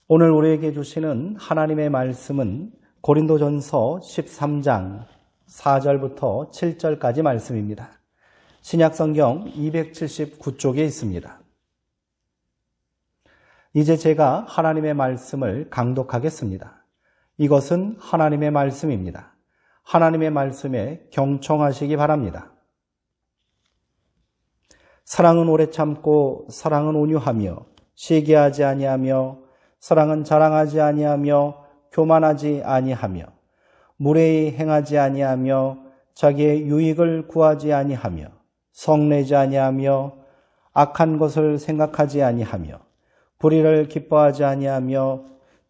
오늘 우리에게 주시는 하나님의 말씀은 고린도전서 13장 4절부터 7절까지 말씀입니다. 신약성경 279쪽에 있습니다. 이제 제가 하나님의 말씀을 강독하겠습니다. 이것은 하나님의 말씀입니다. 하나님의 말씀에 경청하시기 바랍니다. 사랑은 오래 참고 사랑은 온유하며 시기하지 아니하며 사랑은 자랑하지 아니하며 교만하지 아니하며 무례히 행하지 아니하며 자기의 유익을 구하지 아니하며 성내지 아니하며 악한 것을 생각하지 아니하며 불의를 기뻐하지 아니하며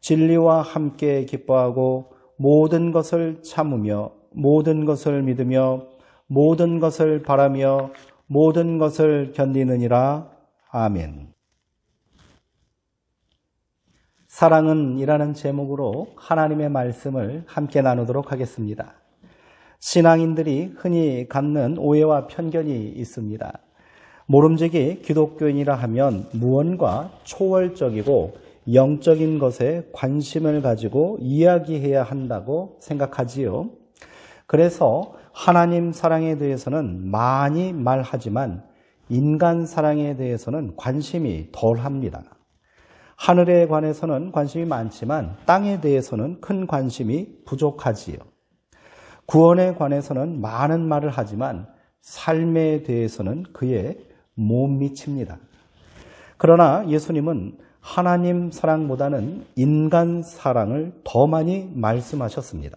진리와 함께 기뻐하고 모든 것을 참으며 모든 것을 믿으며 모든 것을 바라며 모든 것을 견디느니라. 아멘. 사랑은 이라는 제목으로 하나님의 말씀을 함께 나누도록 하겠습니다. 신앙인들이 흔히 갖는 오해와 편견이 있습니다. 모름지기 기독교인이라 하면 무언가 초월적이고 영적인 것에 관심을 가지고 이야기해야 한다고 생각하지요. 그래서 하나님 사랑에 대해서는 많이 말하지만 인간 사랑에 대해서는 관심이 덜합니다. 하늘에 관해서는 관심이 많지만 땅에 대해서는 큰 관심이 부족하지요. 구원에 관해서는 많은 말을 하지만 삶에 대해서는 그에 못 미칩니다. 그러나 예수님은 하나님 사랑보다는 인간 사랑을 더 많이 말씀하셨습니다.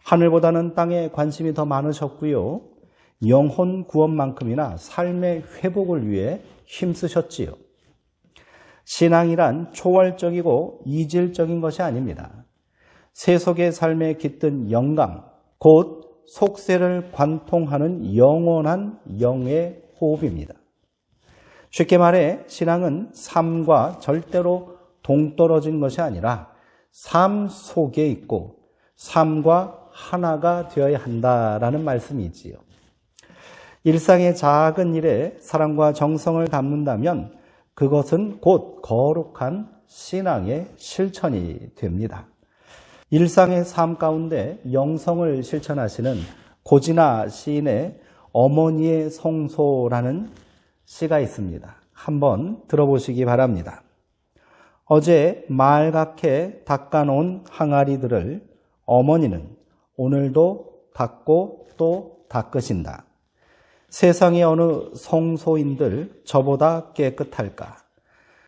하늘보다는 땅에 관심이 더 많으셨고요. 영혼 구원만큼이나 삶의 회복을 위해 힘쓰셨지요. 신앙이란 초월적이고 이질적인 것이 아닙니다. 세속의 삶에 깃든 영감, 곧 속세를 관통하는 영원한 영의 호흡입니다. 쉽게 말해 신앙은 삶과 절대로 동떨어진 것이 아니라 삶 속에 있고 삶과 하나가 되어야 한다라는 말씀이지요. 일상의 작은 일에 사랑과 정성을 담는다면 그것은 곧 거룩한 신앙의 실천이 됩니다. 일상의 삶 가운데 영성을 실천하시는 고진아 시인의 어머니의 성소라는 시가 있습니다. 한번 들어보시기 바랍니다. 어제 말갛게 닦아놓은 항아리들을 어머니는 오늘도 닦고 또 닦으신다. 세상의 어느 성소인들 저보다 깨끗할까?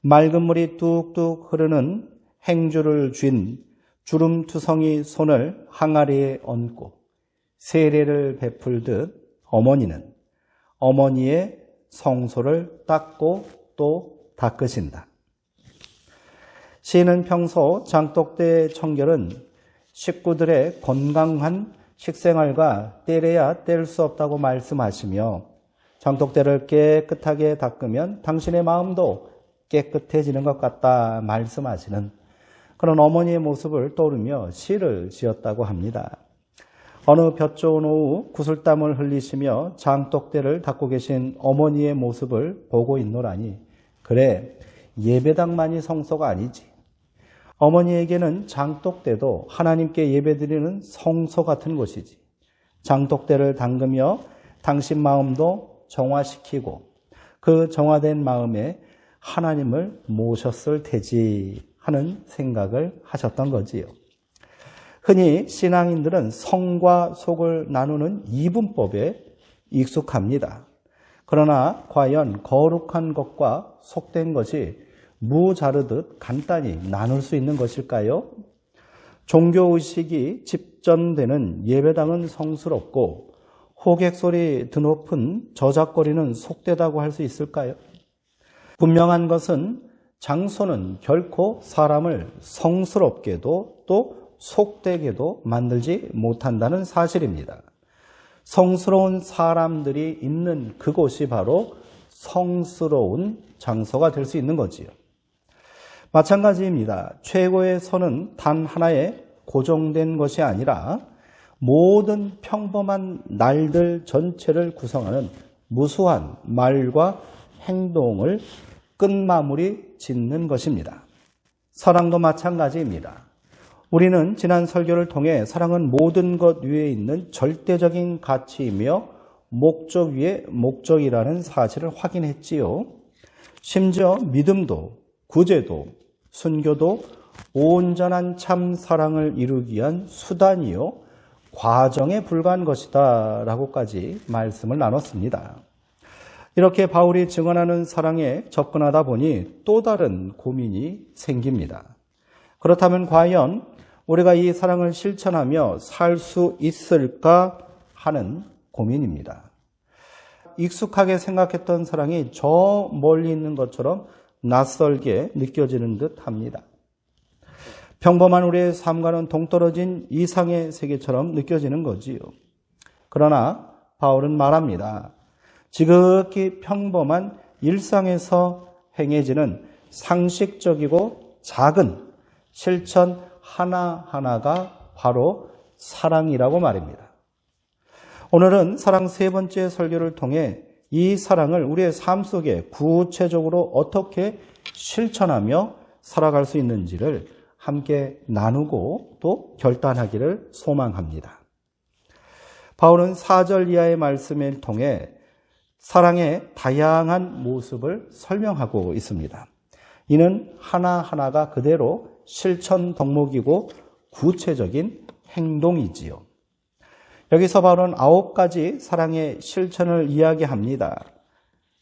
맑은 물이 뚝뚝 흐르는 행주를 쥔 주름투성이 손을 항아리에 얹고 세례를 베풀듯 어머니는 어머니의 성소를 닦고 또 닦으신다. 시인은 평소 장독대 청결은 식구들의 건강한 식생활과 떼려야 뗄 수 없다고 말씀하시며 장독대를 깨끗하게 닦으면 당신의 마음도 깨끗해지는 것 같다 말씀하시는 그런 어머니의 모습을 떠오르며 시를 지었다고 합니다. 어느 볕 좋은 오후 구슬땀을 흘리시며 장독대를 닦고 계신 어머니의 모습을 보고 있노라니 그래 예배당만이 성소가 아니지. 어머니에게는 장독대도 하나님께 예배드리는 성소 같은 곳이지. 장독대를 담그며 당신 마음도 정화시키고 그 정화된 마음에 하나님을 모셨을 테지 하는 생각을 하셨던 거지요. 흔히 신앙인들은 성과 속을 나누는 이분법에 익숙합니다. 그러나 과연 거룩한 것과 속된 것이 무 자르듯 간단히 나눌 수 있는 것일까요? 종교의식이 집전되는 예배당은 성스럽고 호객소리 드높은 저작거리는 속되다고 할 수 있을까요? 분명한 것은 장소는 결코 사람을 성스럽게도 또 속되게도 만들지 못한다는 사실입니다. 성스러운 사람들이 있는 그곳이 바로 성스러운 장소가 될 수 있는 거지요. 마찬가지입니다. 최고의 선은 단 하나의 고정된 것이 아니라 모든 평범한 날들 전체를 구성하는 무수한 말과 행동을 끝마무리 짓는 것입니다. 사랑도 마찬가지입니다. 우리는 지난 설교를 통해 사랑은 모든 것 위에 있는 절대적인 가치이며 목적 위에 목적이라는 사실을 확인했지요. 심지어 믿음도, 구제도, 순교도 온전한 참 사랑을 이루기 위한 수단이요 과정에 불과한 것이다 라고까지 말씀을 나눴습니다. 이렇게 바울이 증언하는 사랑에 접근하다 보니 또 다른 고민이 생깁니다. 그렇다면 과연 우리가 이 사랑을 실천하며 살 수 있을까 하는 고민입니다. 익숙하게 생각했던 사랑이 저 멀리 있는 것처럼 낯설게 느껴지는 듯 합니다. 평범한 우리의 삶과는 동떨어진 이상의 세계처럼 느껴지는 거지요. 그러나 바울은 말합니다. 지극히 평범한 일상에서 행해지는 상식적이고 작은 실천 하나하나가 바로 사랑이라고 말입니다. 오늘은 사랑 세 번째 설교를 통해 이 사랑을 우리의 삶 속에 구체적으로 어떻게 실천하며 살아갈 수 있는지를 함께 나누고 또 결단하기를 소망합니다. 바울은 4절 이하의 말씀을 통해 사랑의 다양한 모습을 설명하고 있습니다. 이는 하나하나가 그대로 실천 덕목이고 구체적인 행동이지요. 여기서 바울은 9가지 사랑의 실천을 이야기합니다.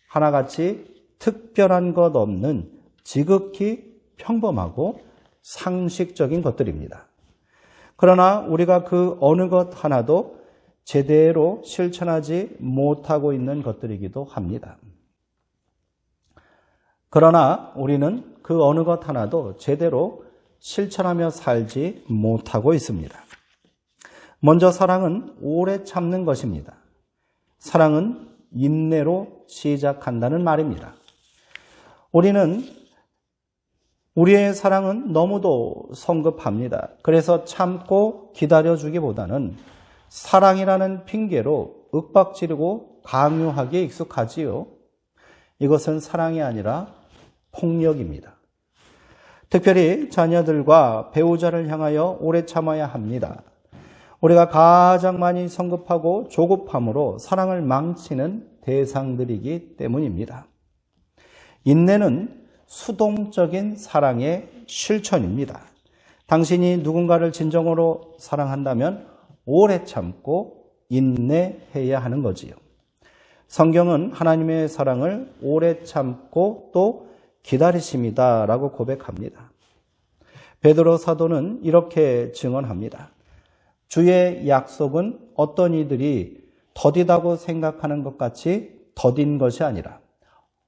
하나같이 특별한 것 없는 지극히 평범하고 상식적인 것들입니다. 그러나 우리가 그 어느 것 하나도 제대로 실천하지 못하고 있는 것들이기도 합니다. 그러나 우리는 그 어느 것 하나도 제대로 실천하며 살지 못하고 있습니다. 먼저 사랑은 오래 참는 것입니다. 사랑은 인내로 시작한다는 말입니다. 우리의 사랑은 너무도 성급합니다. 그래서 참고 기다려주기보다는 사랑이라는 핑계로 윽박지르고 강요하기에 익숙하지요. 이것은 사랑이 아니라 폭력입니다. 특별히 자녀들과 배우자를 향하여 오래 참아야 합니다. 우리가 가장 많이 성급하고 조급함으로 사랑을 망치는 대상들이기 때문입니다. 인내는 수동적인 사랑의 실천입니다. 당신이 누군가를 진정으로 사랑한다면 오래 참고 인내해야 하는 거지요. 성경은 하나님의 사랑을 오래 참고 또 기다리십니다 라고 고백합니다. 베드로 사도는 이렇게 증언합니다. 주의 약속은 어떤 이들이 더디다고 생각하는 것 같이 더딘 것이 아니라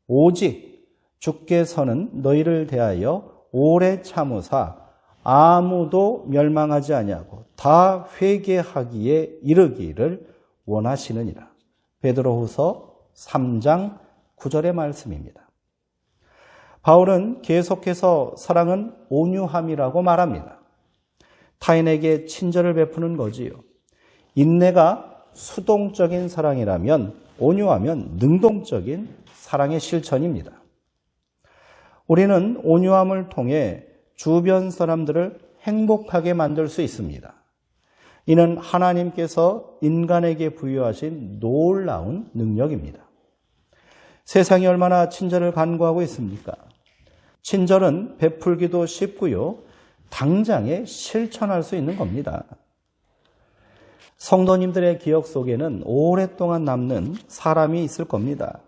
오직 주께서는 너희를 대하여 오래 참으사 아무도 멸망하지 아니하고 다 회개하기에 이르기를 원하시느니라. 베드로후서 3장 9절의 말씀입니다. 바울은 계속해서 사랑은 온유함이라고 말합니다. 타인에게 친절을 베푸는 거지요. 인내가 수동적인 사랑이라면 온유하면 능동적인 사랑의 실천입니다. 우리는 온유함을 통해 주변 사람들을 행복하게 만들 수 있습니다. 이는 하나님께서 인간에게 부여하신 놀라운 능력입니다. 세상이 얼마나 친절을 간구하고 있습니까? 친절은 베풀기도 쉽고요. 당장에 실천할 수 있는 겁니다. 성도님들의 기억 속에는 오랫동안 남는 사람이 있을 겁니다.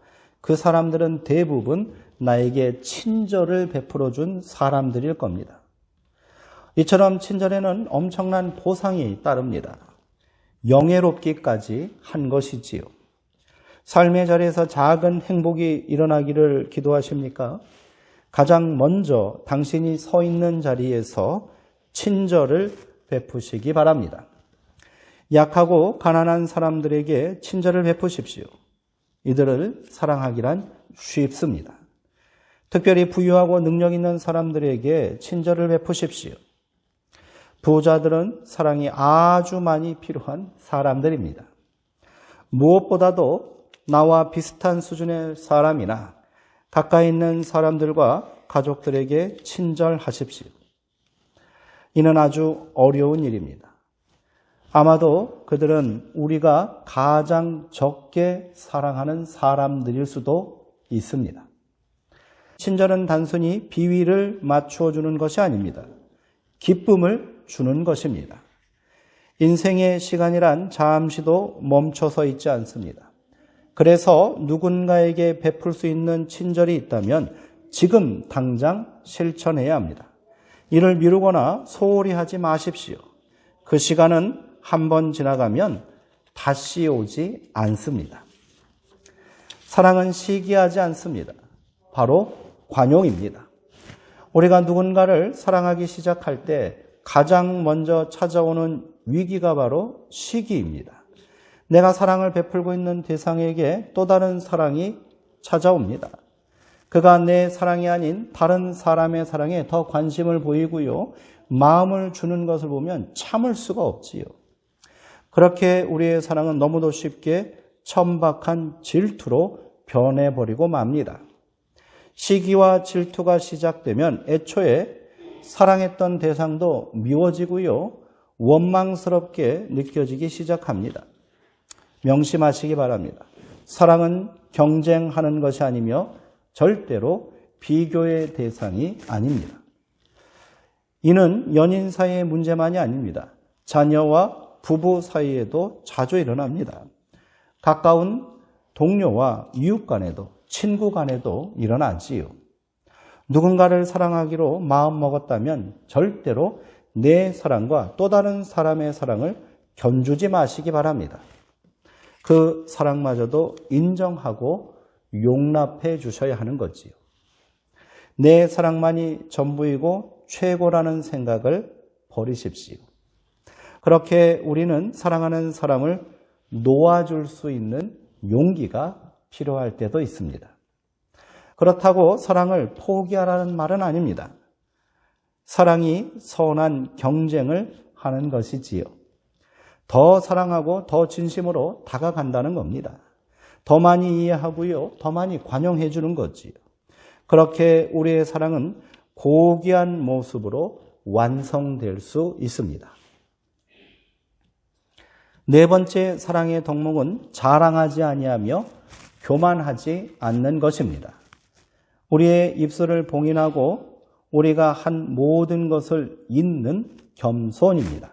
그 사람들은 대부분 나에게 친절을 베풀어준 사람들일 겁니다. 이처럼 친절에는 엄청난 보상이 따릅니다. 영예롭기까지 한 것이지요. 삶의 자리에서 작은 행복이 일어나기를 기도하십니까? 가장 먼저 당신이 서 있는 자리에서 친절을 베푸시기 바랍니다. 약하고 가난한 사람들에게 친절을 베푸십시오. 이들을 사랑하기란 쉽습니다. 특별히 부유하고 능력 있는 사람들에게 친절을 베푸십시오. 부자들은 사랑이 아주 많이 필요한 사람들입니다. 무엇보다도 나와 비슷한 수준의 사람이나 가까이 있는 사람들과 가족들에게 친절하십시오. 이는 아주 어려운 일입니다. 아마도 그들은 우리가 가장 적게 사랑하는 사람들일 수도 있습니다. 친절은 단순히 비위를 맞추어 주는 것이 아닙니다. 기쁨을 주는 것입니다. 인생의 시간이란 잠시도 멈춰서 있지 않습니다. 그래서 누군가에게 베풀 수 있는 친절이 있다면 지금 당장 실천해야 합니다. 이를 미루거나 소홀히 하지 마십시오. 그 시간은 한 번 지나가면 다시 오지 않습니다. 사랑은 시기하지 않습니다. 바로 관용입니다. 우리가 누군가를 사랑하기 시작할 때 가장 먼저 찾아오는 위기가 바로 시기입니다. 내가 사랑을 베풀고 있는 대상에게 또 다른 사랑이 찾아옵니다. 그가 내 사랑이 아닌 다른 사람의 사랑에 더 관심을 보이고요. 마음을 주는 것을 보면 참을 수가 없지요. 그렇게 우리의 사랑은 너무도 쉽게 천박한 질투로 변해버리고 맙니다. 시기와 질투가 시작되면 애초에 사랑했던 대상도 미워지고요. 원망스럽게 느껴지기 시작합니다. 명심하시기 바랍니다. 사랑은 경쟁하는 것이 아니며 절대로 비교의 대상이 아닙니다. 이는 연인 사이의 문제만이 아닙니다. 자녀와 부부 사이에도 자주 일어납니다. 가까운 동료와 이웃 간에도 친구 간에도 일어나지요. 누군가를 사랑하기로 마음먹었다면 절대로 내 사랑과 또 다른 사람의 사랑을 견주지 마시기 바랍니다. 그 사랑마저도 인정하고 용납해 주셔야 하는 거지요. 내 사랑만이 전부이고 최고라는 생각을 버리십시오. 그렇게 우리는 사랑하는 사람을 놓아줄 수 있는 용기가 필요할 때도 있습니다. 그렇다고 사랑을 포기하라는 말은 아닙니다. 사랑이 선한 경쟁을 하는 것이지요. 더 사랑하고 더 진심으로 다가간다는 겁니다. 더 많이 이해하고요. 더 많이 관용해 주는 거지요. 그렇게 우리의 사랑은 고귀한 모습으로 완성될 수 있습니다. 네 번째 사랑의 덕목은 자랑하지 아니하며 교만하지 않는 것입니다. 우리의 입술을 봉인하고 우리가 한 모든 것을 잇는 겸손입니다.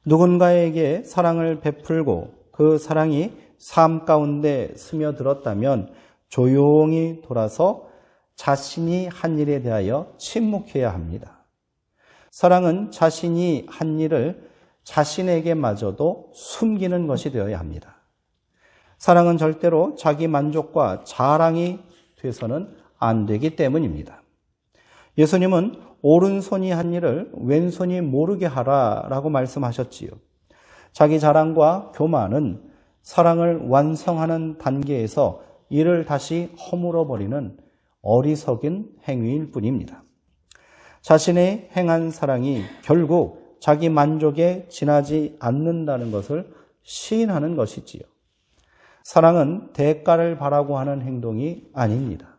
누군가에게 사랑을 베풀고 그 사랑이 삶 가운데 스며들었다면 조용히 돌아서 자신이 한 일에 대하여 침묵해야 합니다. 사랑은 자신이 한 일을 자신에게마저도 숨기는 것이 되어야 합니다. 사랑은 절대로 자기 만족과 자랑이 돼서는 안 되기 때문입니다. 예수님은 오른손이 한 일을 왼손이 모르게 하라라고 말씀하셨지요. 자기 자랑과 교만은 사랑을 완성하는 단계에서 이를 다시 허물어버리는 어리석은 행위일 뿐입니다. 자신의 행한 사랑이 결국 자기 만족에 지나지 않는다는 것을 시인하는 것이지요. 사랑은 대가를 바라고 하는 행동이 아닙니다.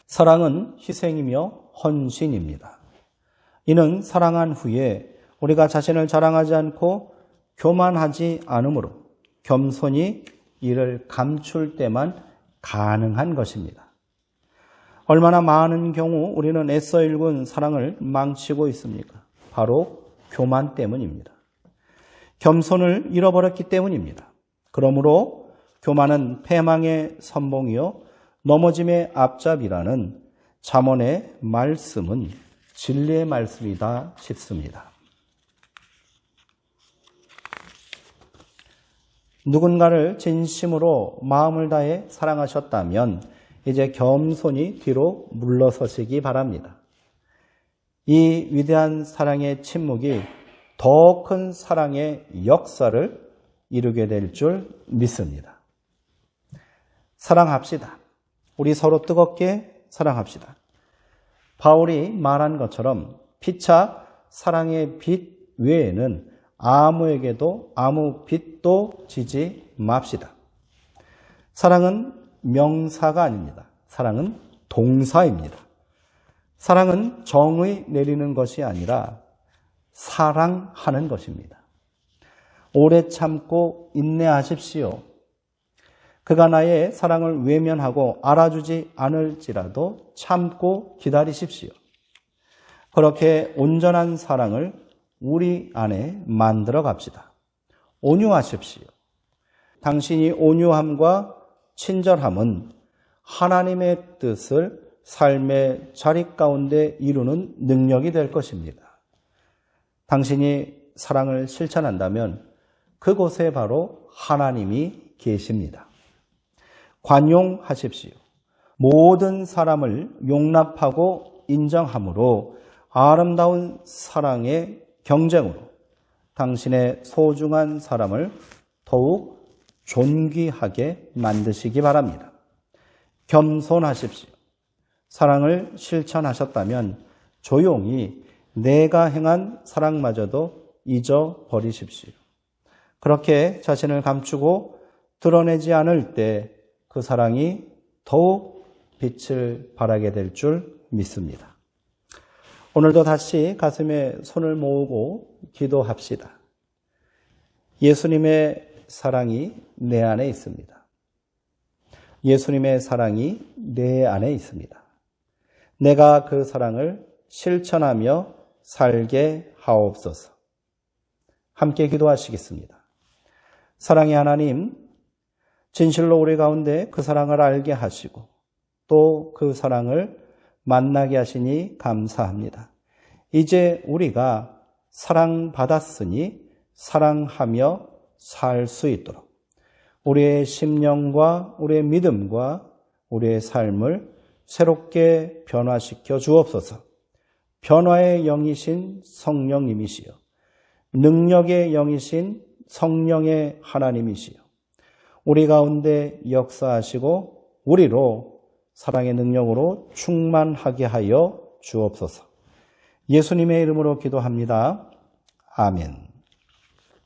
사랑은 희생이며 헌신입니다. 이는 사랑한 후에 우리가 자신을 자랑하지 않고 교만하지 않으므로 겸손히 이를 감출 때만 가능한 것입니다. 얼마나 많은 경우 우리는 애써 일군 사랑을 망치고 있습니까? 바로 교만 때문입니다. 겸손을 잃어버렸기 때문입니다. 그러므로 교만은 패망의 선봉이요 넘어짐의 앞잡이라는 잠언의 말씀은 진리의 말씀이다 싶습니다. 누군가를 진심으로 마음을 다해 사랑하셨다면 이제 겸손히 뒤로 물러서시기 바랍니다. 이 위대한 사랑의 침묵이 더 큰 사랑의 역사를 이루게 될 줄 믿습니다. 사랑합시다. 우리 서로 뜨겁게 사랑합시다. 바울이 말한 것처럼 피차 사랑의 빛 외에는 아무에게도 아무 빛도 지지 맙시다. 사랑은 명사가 아닙니다. 사랑은 동사입니다. 사랑은 정의 내리는 것이 아니라 사랑하는 것입니다. 오래 참고 인내하십시오. 그가 나의 사랑을 외면하고 알아주지 않을지라도 참고 기다리십시오. 그렇게 온전한 사랑을 우리 안에 만들어 갑시다. 온유하십시오. 당신이 온유함과 친절함은 하나님의 뜻을 삶의 자리 가운데 이루는 능력이 될 것입니다. 당신이 사랑을 실천한다면 그곳에 바로 하나님이 계십니다. 관용하십시오. 모든 사람을 용납하고 인정함으로 아름다운 사랑의 경쟁으로 당신의 소중한 사람을 더욱 존귀하게 만드시기 바랍니다. 겸손하십시오. 사랑을 실천하셨다면 조용히 내가 행한 사랑마저도 잊어버리십시오. 그렇게 자신을 감추고 드러내지 않을 때 그 사랑이 더욱 빛을 발하게 될 줄 믿습니다. 오늘도 다시 가슴에 손을 모으고 기도합시다. 예수님의 사랑이 내 안에 있습니다. 예수님의 사랑이 내 안에 있습니다. 내가 그 사랑을 실천하며 살게 하옵소서. 함께 기도하시겠습니다. 사랑의 하나님, 진실로 우리 가운데 그 사랑을 알게 하시고 또 그 사랑을 만나게 하시니 감사합니다. 이제 우리가 사랑받았으니 사랑하며 살 수 있도록 우리의 심령과 우리의 믿음과 우리의 삶을 새롭게 변화시켜 주옵소서. 변화의 영이신 성령님이시여, 능력의 영이신 성령의 하나님이시여, 우리 가운데 역사하시고 우리로 사랑의 능력으로 충만하게 하여 주옵소서. 예수님의 이름으로 기도합니다. 아멘.